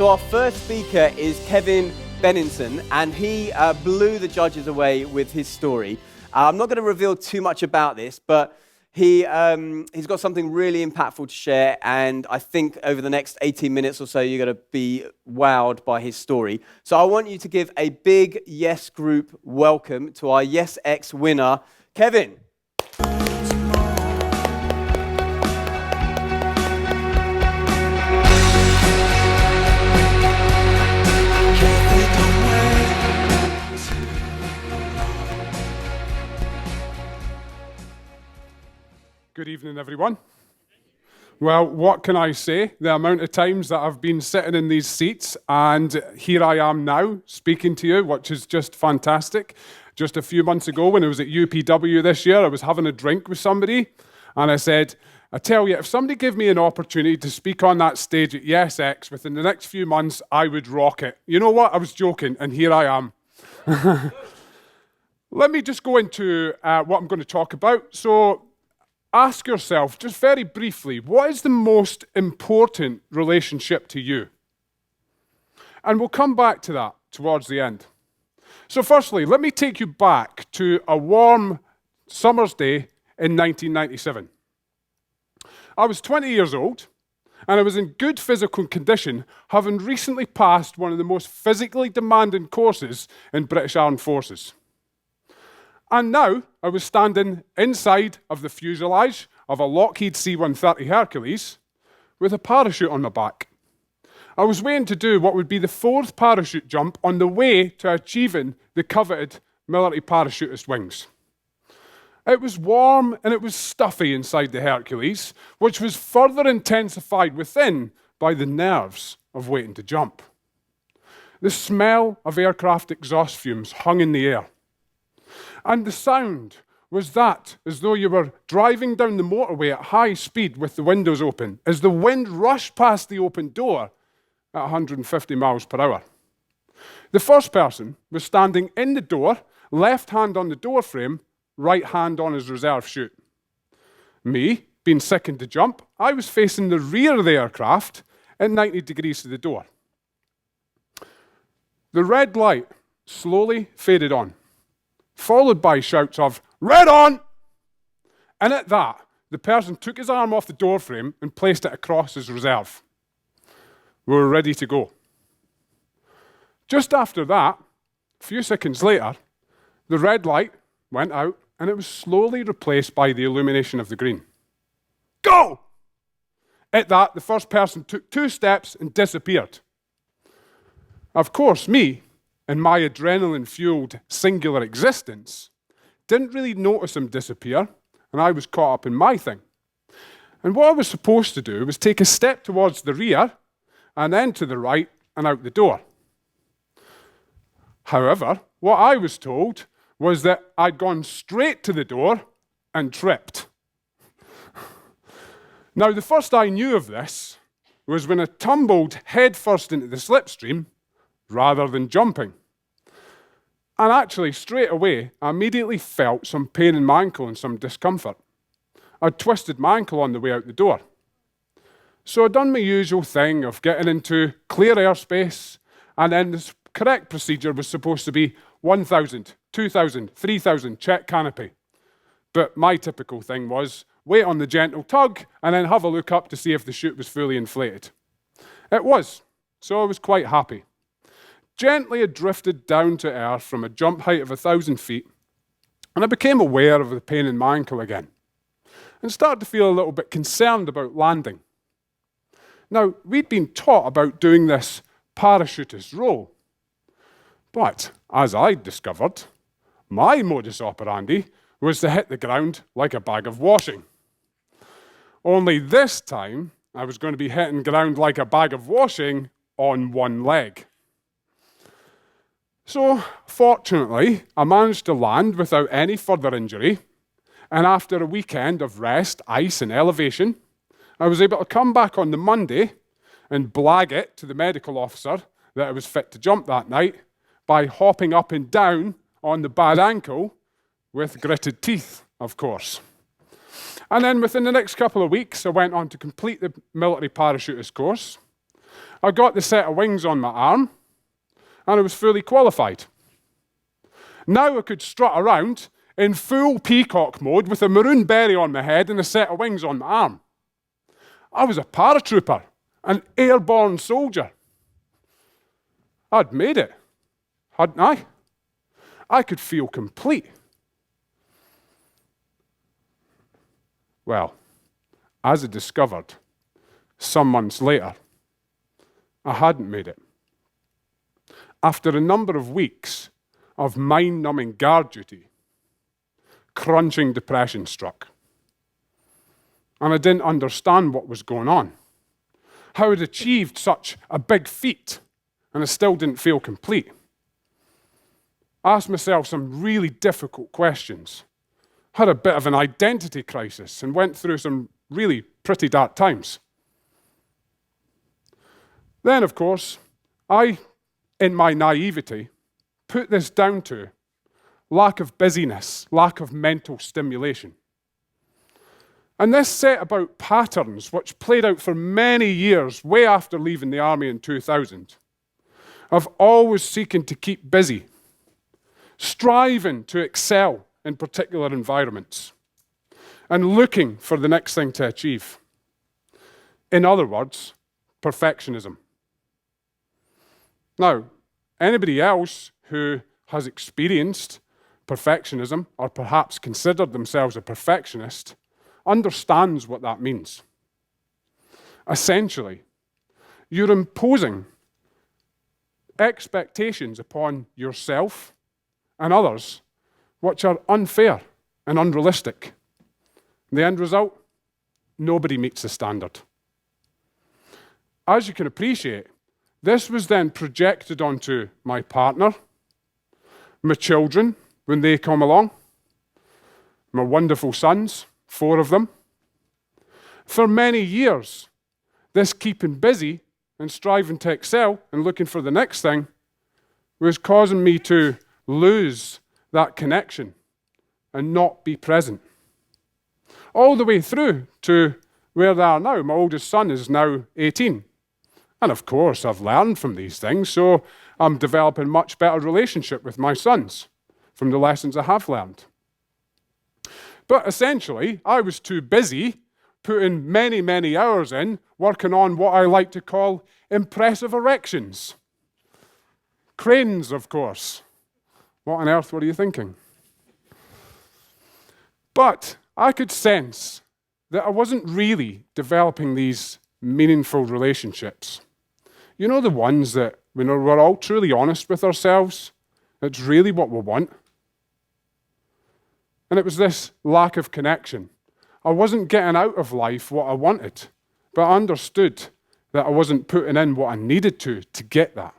So our first speaker is Kevin Benninson, and he blew the judges away with his story. I'm not going to reveal too much about this, but he's got something really impactful to share, and I think over the next 18 minutes or so, you're going to be wowed by his story. So I want you to give a big Yes Group welcome to our YESx winner, Kevin. Good evening, everyone. Well, what can I say? The amount of times that I've been sitting in these seats, and here I am now speaking to you, which is just fantastic. Just a few months ago, when I was at UPW this year, I was having a drink with somebody, and I said, I tell you, if somebody gave me an opportunity to speak on that stage at YESx within the next few months, I would rock it. You know what? I was joking, and here I am. Let me just go into what I'm going to talk about. So, ask yourself, just very briefly, what is the most important relationship to you? And we'll come back to that towards the end. So firstly, let me take you back to a warm summer's day in 1997. I was 20 years old, and I was in good physical condition, having recently passed one of the most physically demanding courses in British Armed Forces. And now I was standing inside of the fuselage of a Lockheed C-130 Hercules with a parachute on my back. I was waiting to do what would be the fourth parachute jump on the way to achieving the coveted military parachutist wings. It was warm and it was stuffy inside the Hercules, which was further intensified within by the nerves of waiting to jump. The smell of aircraft exhaust fumes hung in the air. And the sound was that, as though you were driving down the motorway at high speed with the windows open, as the wind rushed past the open door at 150 miles per hour. The first person was standing in the door, left hand on the door frame, right hand on his reserve chute. Me, being second to jump, I was facing the rear of the aircraft at 90 degrees to the door. The red light slowly faded on, followed by shouts of, "Red on!" And at that, the person took his arm off the doorframe and placed it across his reserve. We were ready to go. Just after that, a few seconds later, the red light went out and it was slowly replaced by the illumination of the green. Go! At that, the first person took 2 steps and disappeared. Of course, me, in my adrenaline-fueled singular existence, didn't really notice him disappear, and I was caught up in my thing. And what I was supposed to do was take a step towards the rear, and then to the right, and out the door. However, what I was told was that I'd gone straight to the door and tripped. Now, the first I knew of this was when I tumbled headfirst into the slipstream, rather than jumping. And actually, straight away, I immediately felt some pain in my ankle and some discomfort. I'd twisted my ankle on the way out the door. So I'd done my usual thing of getting into clear airspace, and then the correct procedure was supposed to be 1,000, 2,000, 3,000, check canopy. But my typical thing was wait on the gentle tug, and then have a look up to see if the chute was fully inflated. It was, so I was quite happy. Gently had drifted down to earth from a jump height of 1,000 feet, and I became aware of the pain in my ankle again, and started to feel a little bit concerned about landing. Now, we'd been taught about doing this parachutist roll, but as I discovered, my modus operandi was to hit the ground like a bag of washing. Only this time, I was going to be hitting ground like a bag of washing on one leg. So, fortunately, I managed to land without any further injury, and after a weekend of rest, ice, and elevation, I was able to come back on the Monday and blag it to the medical officer that I was fit to jump that night by hopping up and down on the bad ankle with gritted teeth, of course. And then within the next couple of weeks, I went on to complete the military parachutist course. I got the set of wings on my arm, and I was fully qualified. Now I could strut around in full peacock mode with a maroon beret on my head and a set of wings on my arm. I was a paratrooper, an airborne soldier. I'd made it, hadn't I? I could feel complete. Well, as I discovered, some months later, I hadn't made it. After a number of weeks of mind-numbing guard duty, crunching depression struck. And I didn't understand what was going on. How I'd achieved such a big feat, and I still didn't feel complete. I asked myself some really difficult questions. Had a bit of an identity crisis and went through some really pretty dark times. Then, of course, I, in my naivety, put this down to lack of busyness, lack of mental stimulation. And this set about patterns which played out for many years, way after leaving the army in 2000, of always seeking to keep busy, striving to excel in particular environments, and looking for the next thing to achieve. In other words, perfectionism. Now, anybody else who has experienced perfectionism, or perhaps considered themselves a perfectionist, understands what that means. Essentially, you're imposing expectations upon yourself and others which are unfair and unrealistic. The end result? Nobody meets the standard. As you can appreciate, this was then projected onto my partner, my children, when they come along, my wonderful sons, 4 of them. For many years, this keeping busy and striving to excel and looking for the next thing was causing me to lose that connection and not be present. All the way through to where they are now. My oldest son is now 18. And of course, I've learned from these things, so I'm developing much better relationship with my sons from the lessons I have learned. But essentially, I was too busy putting many, many hours in working on what I like to call impressive erections. Cranes, of course. What on earth were you thinking? But I could sense that I wasn't really developing these meaningful relationships. You know, the ones that when we're all truly honest with ourselves, it's really what we want. And it was this lack of connection. I wasn't getting out of life what I wanted, but I understood that I wasn't putting in what I needed to get that.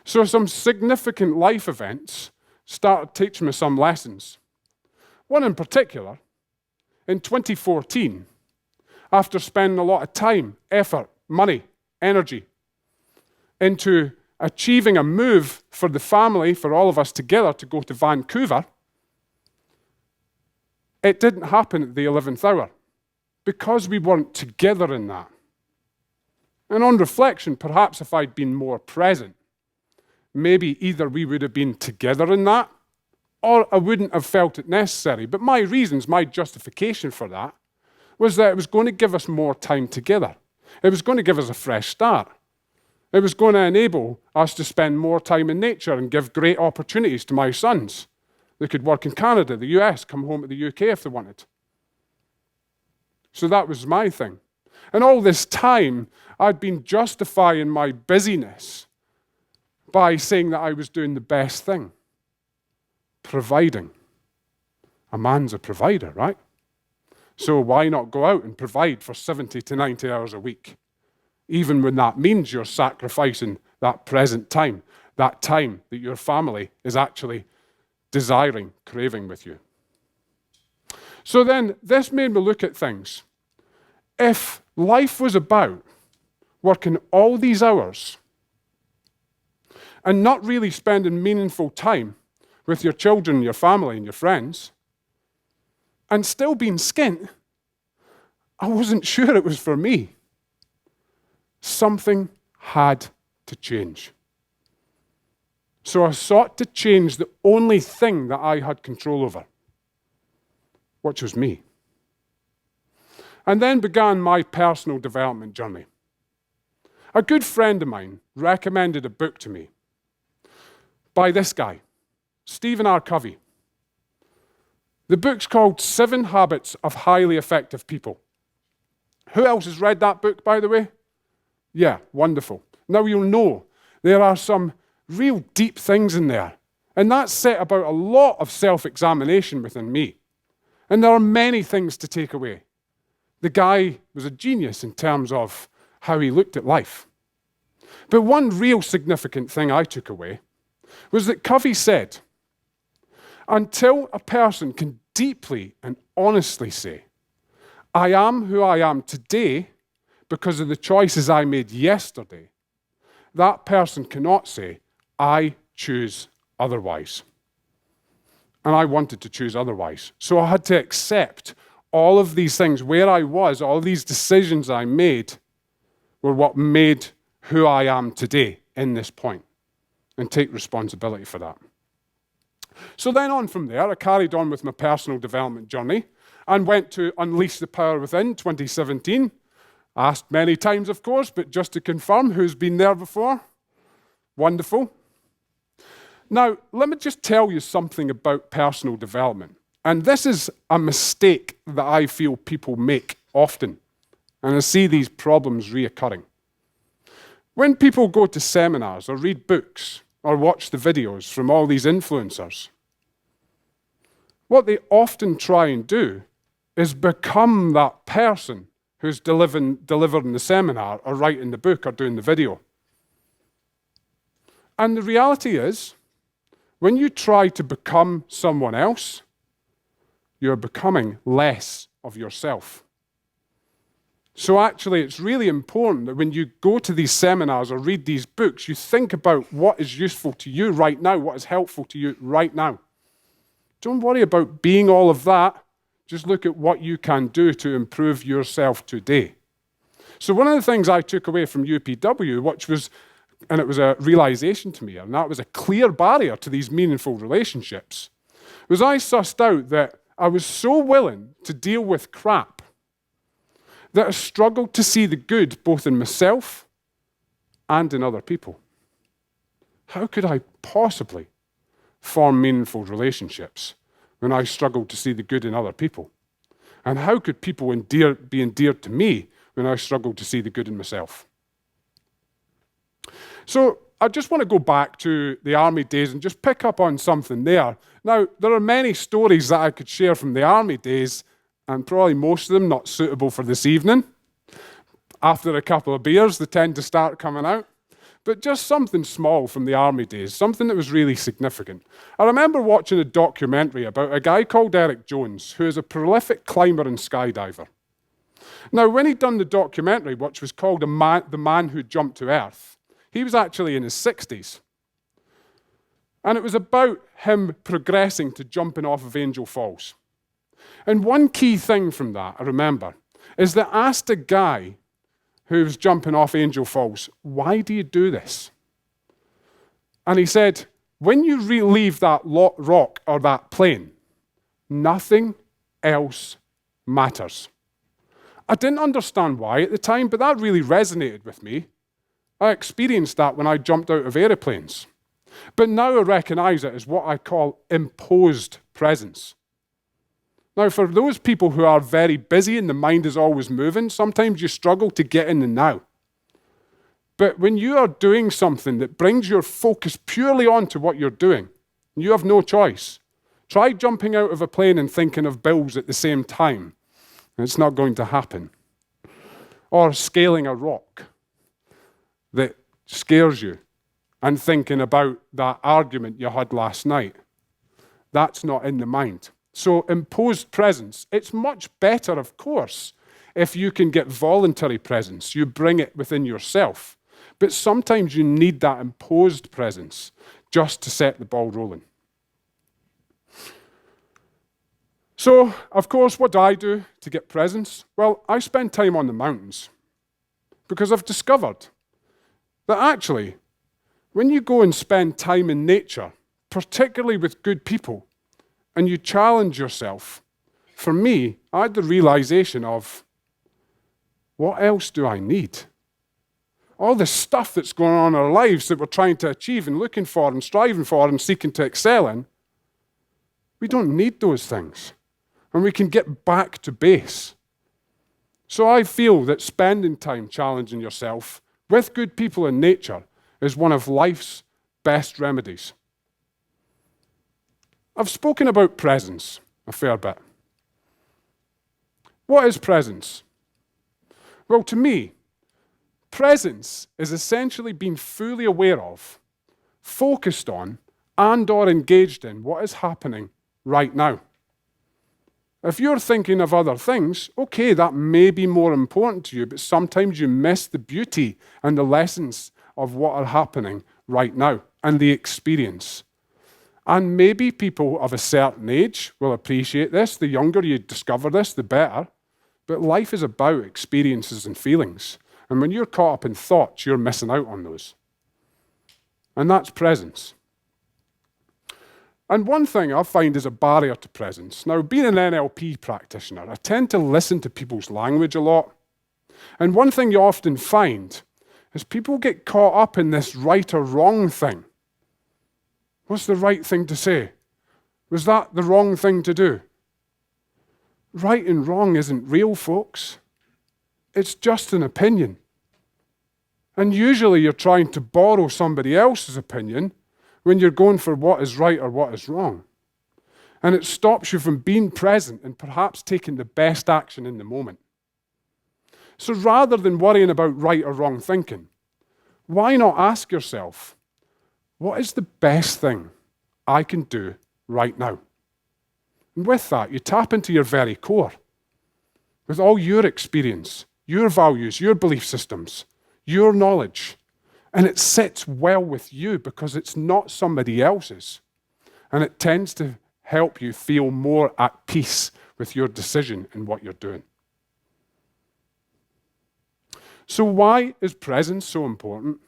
So some significant life events started teaching me some lessons. One in particular, in 2014, after spending a lot of time, effort, money, energy into achieving a move for the family, for all of us together to go to Vancouver, it didn't happen at the 11th hour because we weren't together in that. And on reflection, perhaps if I'd been more present, maybe either we would have been together in that or I wouldn't have felt it necessary. But my reasons, my justification for that was that it was going to give us more time together. It was going to give us a fresh start. It was going to enable us to spend more time in nature and give great opportunities to my sons. They could work in Canada, the US, come home to the UK if they wanted. So that was my thing. And all this time, I'd been justifying my busyness by saying that I was doing the best thing. Providing. A man's a provider, right? So why not go out and provide for 70 to 90 hours a week? Even when that means you're sacrificing that present time, that time that your family is actually desiring, craving with you. So then this made me look at things. If life was about working all these hours and not really spending meaningful time with your children, your family, and your friends, and still being skint, I wasn't sure it was for me. something had to change. So I sought to change the only thing that I had control over, which was me. And then began my personal development journey. A good friend of mine recommended a book to me by this guy, Stephen R. Covey. The book's called 7 Habits of Highly Effective People. Who else has read that book, by the way? Yeah, wonderful. Now you'll know there are some real deep things in there. And that set about a lot of self-examination within me. And there are many things to take away. The guy was a genius in terms of how he looked at life. But one real significant thing I took away was that Covey said, until a person can deeply and honestly say, I am who I am today because of the choices I made yesterday, that person cannot say, I choose otherwise. And I wanted to choose otherwise. So I had to accept all of these things, where I was, all these decisions I made were what made who I am today in this point, and take responsibility for that. So then on from there, I carried on with my personal development journey and went to Unleash the Power Within 2017. Asked many times, of course, but just to confirm, who's been there before? Wonderful. Now, let me just tell you something about personal development. And this is a mistake that I feel people make often. And I see these problems reoccurring. When people go to seminars or read books or watch the videos from all these influencers, what they often try and do is become that person who's delivering the seminar or writing the book or doing the video. And the reality is, when you try to become someone else, you're becoming less of yourself. So actually, it's really important that when you go to these seminars or read these books, you think about what is useful to you right now, what is helpful to you right now. Don't worry about being all of that. Just look at what you can do to improve yourself today. So one of the things I took away from UPW, which was, and it was a realization to me, and that was a clear barrier to these meaningful relationships, was I sussed out that I was so willing to deal with crap that I struggled to see the good both in myself and in other people. How could I possibly form meaningful relationships when I struggled to see the good in other people? And how could people be endeared to me when I struggled to see the good in myself? So I just want to go back to the army days and just pick up on something there. Now, there are many stories that I could share from the army days, and probably most of them not suitable for this evening. After a couple of beers, they tend to start coming out. But just something small from the army days, something that was really significant. I remember watching a documentary about a guy called Eric Jones, who is a prolific climber and skydiver. Now, when he'd done the documentary, which was called The Man Who Jumped to Earth, he was actually in his 60s. And it was about him progressing to jumping off of Angel Falls. And one key thing from that, I remember, is that I asked a guy who was jumping off Angel Falls, why do you do this? And he said, when you leave that rock or that plane, nothing else matters. I didn't understand why at the time, but that really resonated with me. I experienced that when I jumped out of aeroplanes. But now I recognize it as what I call imposed presence. Now, for those people who are very busy and the mind is always moving, sometimes you struggle to get in the now. But when you are doing something that brings your focus purely onto what you're doing, you have no choice. Try jumping out of a plane and thinking of bills at the same time. It's not going to happen. Or scaling a rock that scares you and thinking about that argument you had last night. That's not in the mind. So imposed presence, it's much better, of course, if you can get voluntary presence. You bring it within yourself. But sometimes you need that imposed presence just to set the ball rolling. So, of course, what do I do to get presence? Well, I spend time on the mountains. because I've discovered that actually, when you go and spend time in nature, particularly with good people, and you challenge yourself, for me, I had the realization of, what else do I need? All the stuff that's going on in our lives that we're trying to achieve and looking for and striving for and seeking to excel in, we don't need those things. And we can get back to base. So I feel that spending time challenging yourself with good people in nature is one of life's best remedies. I've spoken about presence a fair bit. What is presence? Well, to me, presence is essentially being fully aware of, focused on, and/or engaged in what is happening right now. If you're thinking of other things, okay, that may be more important to you, but sometimes you miss the beauty and the lessons of what are happening right now and the experience. And maybe people of a certain age will appreciate this. The younger you discover this, the better. But life is about experiences and feelings. And when you're caught up in thoughts, you're missing out on those. And that's presence. And one thing I find is a barrier to presence. Now, being an NLP practitioner, I tend to listen to people's language a lot. And one thing you often find is people get caught up in this right or wrong thing. What's the right thing to say? Was that the wrong thing to do? Right and wrong isn't real, folks. It's just an opinion. And usually you're trying to borrow somebody else's opinion when you're going for what is right or what is wrong. And it stops you from being present and perhaps taking the best action in the moment. So rather than worrying about right or wrong thinking, why not ask yourself, what is the best thing I can do right now? And with that, you tap into your very core, with all your experience, your values, your belief systems, your knowledge. And it sits well with you because it's not somebody else's. And it tends to help you feel more at peace with your decision and what you're doing. So why is presence so important?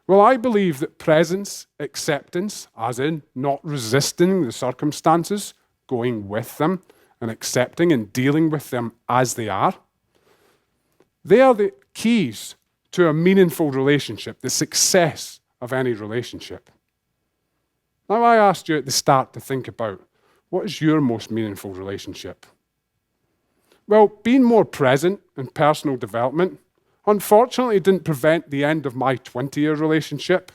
Well, I believe that presence, acceptance, as in not resisting the circumstances, going with them and accepting and dealing with them as they are the keys to a meaningful relationship, the success of any relationship. Now, I asked you at the start to think about, what is your most meaningful relationship? Well, being more present in personal development, unfortunately, didn't prevent the end of my 20-year relationship.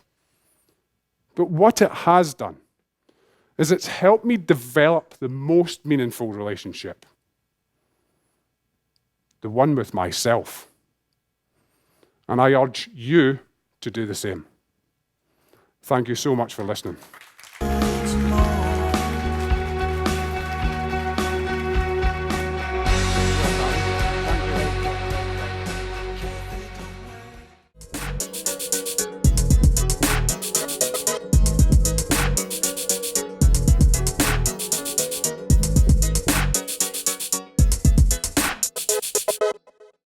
But what it has done is it's helped me develop the most meaningful relationship, the one with myself. And I urge you to do the same. Thank you so much for listening.